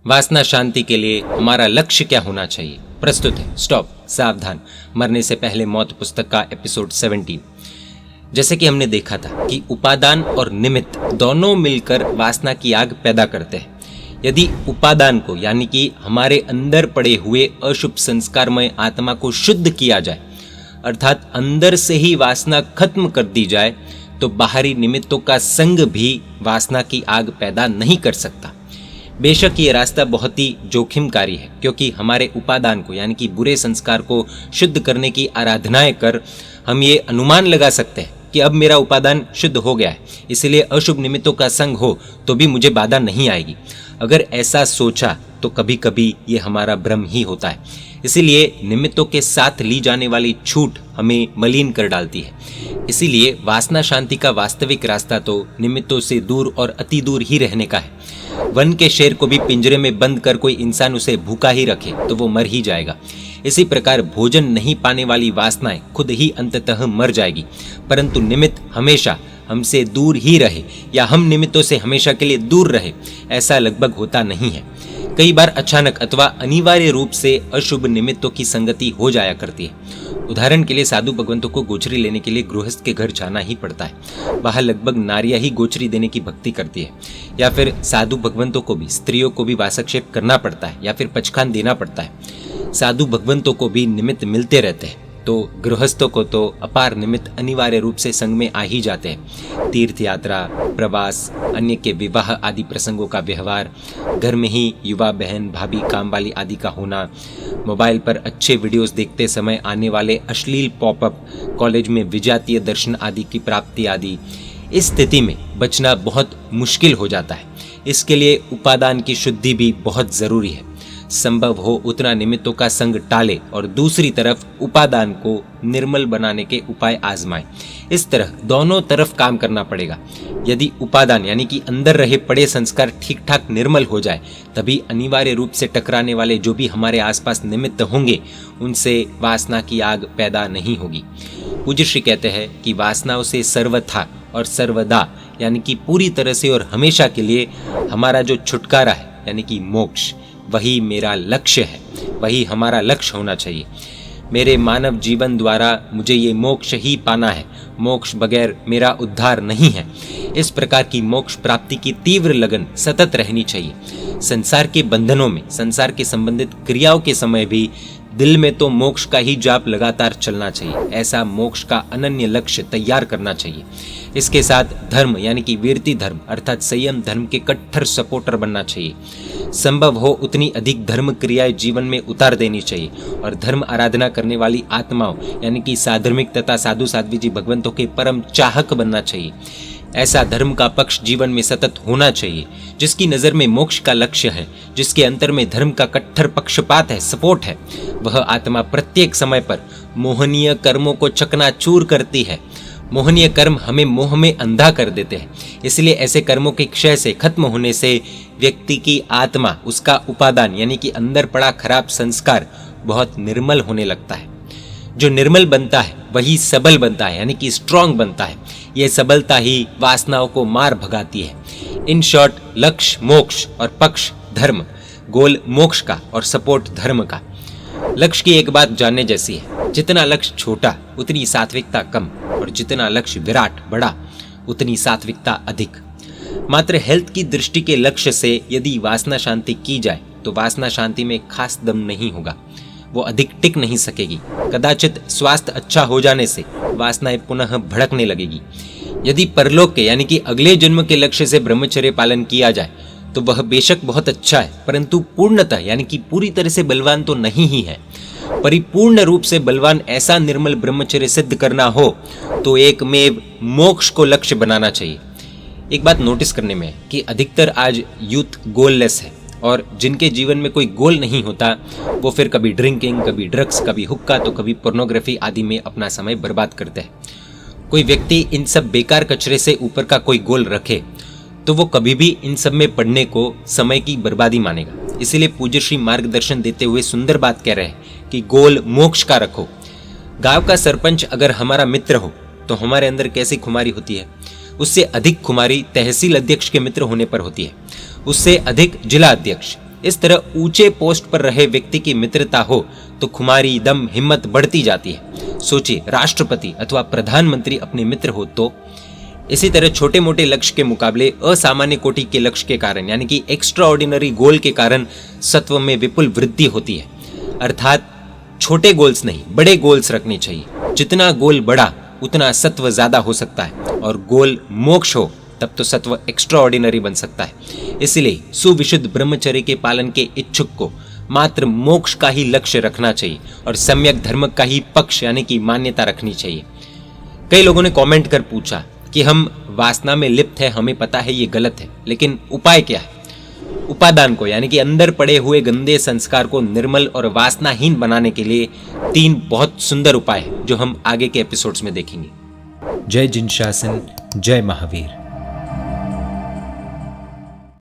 वासना शांति के लिए हमारा लक्ष्य क्या होना चाहिए? प्रस्तुत है स्टॉप सावधान मरने से पहले मौत पुस्तक का एपिसोड 17। जैसे कि हमने देखा था कि उपादान और निमित्त दोनों मिलकर वासना की आग पैदा करते हैं। यदि उपादान को यानी कि हमारे अंदर पड़े हुए अशुभ संस्कारमय आत्मा को शुद्ध किया जाए, अर्थात अंदर से ही वासना खत्म कर दी जाए, तो बाहरी निमित्तों का संग भी वासना की आग पैदा नहीं कर सकता। बेशक ये रास्ता बहुत ही जोखिमकारी है, क्योंकि हमारे उपादान को यानी कि बुरे संस्कार को शुद्ध करने की आराधनाएं कर हम ये अनुमान लगा सकते हैं कि अब मेरा उपादान शुद्ध हो गया है, इसलिए अशुभ निमित्तों का संग हो तो भी मुझे बाधा नहीं आएगी। अगर ऐसा सोचा तो कभी कभी ये हमारा भ्रम ही होता है। इसीलिए निमित्तों के साथ ली जाने वाली छूट हमें मलिन कर डालती है। इसीलिए वासना शांति का वास्तविक रास्ता तो निमित्तों से दूर और अति दूर ही रहने का है। वन के शेर को भी पिंजरे में बंद कर कोई इंसान उसे भूखा ही रखे तो वो मर ही जाएगा। इसी प्रकार भोजन नहीं पाने वाली वासनाएं खुद ही अंततः मर जाएगी, परंतु निमित्त हमेशा हमसे दूर ही रहे या हम निमित्तों से हमेशा के लिए दूर रहे, ऐसा लगभग होता नहीं है। कई बार अचानक अथवा अनिवार्य रूप से अशुभ निमित्तों की संगति हो जाया करती है। उदाहरण के लिए साधु भगवंतों को गोचरी लेने के लिए गृहस्थ के घर जाना ही पड़ता है। वहां लगभग नारियां ही गोचरी देने की भक्ति करती है, या फिर साधु भगवंतों को भी स्त्रियों को भी वासक्षेप करना पड़ता है या फिर पचखान देना पड़ता है। साधु भगवंतों को भी निमित्त मिलते रहते हैं, तो गृहस्थों को तो अपार निमित्त अनिवार्य रूप से संग में आ ही जाते हैं। तीर्थ यात्रा, प्रवास, अन्य के विवाह आदि प्रसंगों का व्यवहार, घर में ही युवा बहन भाभी काम वाली आदि का होना, मोबाइल पर अच्छे वीडियोस देखते समय आने वाले अश्लील पॉपअप, कॉलेज में विजातीय दर्शन आदि की प्राप्ति आदि। इस स्थिति में बचना बहुत मुश्किल हो जाता है। इसके लिए उपादान की शुद्धि भी बहुत जरूरी है। संभव हो उतना निमित्तों का संग टाले और दूसरी तरफ उपादान को निर्मल बनाने के उपाय आजमाएं। इस तरह दोनों तरफ काम करना पड़ेगा। यदि उपादान यानी कि अंदर रहे पड़े संस्कार ठीक ठाक निर्मल हो जाए, तभी अनिवार्य रूप से टकराने वाले जो भी हमारे आसपास निमित्त होंगे, उनसे वासना की आग पैदा नहीं होगी। पूज्य श्री कहते हैं कि वासनाओं से सर्वथा और सर्वदा यानी कि पूरी तरह से और हमेशा के लिए हमारा जो छुटकारा है यानी कि मोक्ष, वही मेरा लक्ष्य है, वही हमारा लक्ष्य होना चाहिए। मेरे मानव जीवन द्वारा मुझे ये मोक्ष ही पाना है, मोक्ष बगैर मेरा उद्धार नहीं है। इस प्रकार की मोक्ष प्राप्ति की तीव्र लगन सतत रहनी चाहिए। संसार के बंधनों में, संसार के संबंधित क्रियाओं के समय भी दिल में तो मोक्ष का ही जाप लगातार चलना चाहिए। ऐसा मोक्ष का अनन्य लक्ष्य तैयार करना चाहिए। इसके साथ धर्म यानी कि वीरति धर्म अर्थात संयम धर्म के कट्टर सपोर्टर बनना चाहिए। संभव हो उतनी अधिक धर्म क्रियाएं जीवन में उतार देनी चाहिए और धर्म आराधना करने वाली आत्माओं यानी कि साधर्मिक तथा साधु साध्वी जी भगवंतों के परम चाहक बनना चाहिए। ऐसा धर्म का पक्ष जीवन में सतत होना चाहिए। जिसकी नजर में मोक्ष का लक्ष्य है, जिसके अंतर में धर्म का कट्टर पक्षपात है, सपोर्ट है, वह आत्मा प्रत्येक समय पर मोहनीय कर्मों को चकनाचूर करती है। मोहनीय कर्म हमें मोह में अंधा कर देते हैं। इसलिए ऐसे कर्मों के क्षय से, खत्म होने से व्यक्ति की आत्मा, उसका उपादान यानी कि अंदर पड़ा खराब संस्कार बहुत निर्मल होने लगता है। जो निर्मल बनता है वही सबल बनता है यानी कि स्ट्रांग बनता है। यह सबलता ही वासनाओं को मार भगाती है। इन शॉर्ट, लक्ष्य मोक्ष और पक्ष धर्म, गोल मोक्ष का और सपोर्ट धर्म का। लक्ष्य की एक बात जानने जैसी है, जितना लक्ष्य छोटा उतनी सात्विकता कम, और जितना लक्ष्य विराट बड़ा उतनी सात्विकता अधिक। मात्र हेल्थ की दृष्टि के लक्ष्य से यदि वासना शांति की जाए तो वासना शांति में खास दम नहीं होगा, वो अधिक टिक नहीं सकेगी। कदाचित स्वास्थ्य अच्छा हो जाने से वासनाएं पुनः भड़कने लगेगी। यदि परलोक के यानी कि अगले जन्म के लक्ष्य से ब्रह्मचर्य पालन किया जाए तो वह बेशक बहुत अच्छा है, परंतु पूर्णतः यानी कि पूरी तरह से बलवान तो नहीं ही है। परिपूर्ण रूप से बलवान ऐसा निर्मल ब्रह्मचर्य सिद्ध करना हो तो एकमेव मोक्ष को लक्ष्य बनाना चाहिए। एक बात नोटिस करने में कि अधिकतर आज यूथ गोललेस है, और जिनके जीवन में कोई गोल नहीं होता वो फिर कभी ड्रिंकिंग, कभी ड्रग्स, कभी हुक्का तो कभी पोर्नोग्राफी आदि में अपना समय बर्बाद करते हैं। कोई व्यक्ति इन सब बेकार कचरे से ऊपर का कोई गोल रखे तो वो कभी भी इन सब में पढ़ने को समय की बर्बादी मानेगा। इसीलिए पूज्य श्री मार्गदर्शन देते हुए सुंदर बात कह रहे हैं कि गोल मोक्ष का रखो। गांव का सरपंच अगर हमारा मित्र हो तो हमारे अंदर कैसी खुमारी होती है, उससे अधिक खुमारी तहसील अध्यक्ष के मित्र होने पर होती है, उससे अधिक जिला अध्यक्ष, इस तरह ऊंचे पोस्ट पर रहे व्यक्ति की मित्रता हो तो खुमारी, दम, हिम्मत बढ़ती जाती है। सोचिए, राष्ट्रपति अथवा प्रधानमंत्री अपने मित्र हो तो। इसी तरह छोटे मोटे लक्ष्य के मुकाबले असामान्य कोटि के लक्ष्य के कारण यानी कि एक्स्ट्रा ऑर्डिनरी गोल के कारण सत्व में विपुल वृद्धि होती है। अर्थात छोटे गोल्स नहीं, बड़े गोल्स रखने चाहिए। जितना गोल बड़ा उतना सत्व ज्यादा हो सकता है, और गोल मोक्ष हो तब तो सत्व एक्स्ट्रा ऑर्डिनरी बन सकता है। इसलिए सुविशुद्ध ब्रह्मचर्य के पालन के इच्छुक को मात्र मोक्ष का ही लक्ष्य रखना चाहिए और सम्यक धर्म का ही पक्ष यानी कि मान्यता रखनी चाहिए। कई लोगों ने कमेंट कर पूछा कि हम वासना में लिप्त है, हमें पता है ये गलत है, लेकिन उपाय क्या है? उपादान को यानी कि अंदर पड़े हुए गंदे संस्कार को निर्मल और वासनाहीन बनाने के लिए 3 बहुत सुंदर उपाय हैं जो हम आगे के एपिसोड्स में देखेंगे। जय जिनशासन, जय महावीर।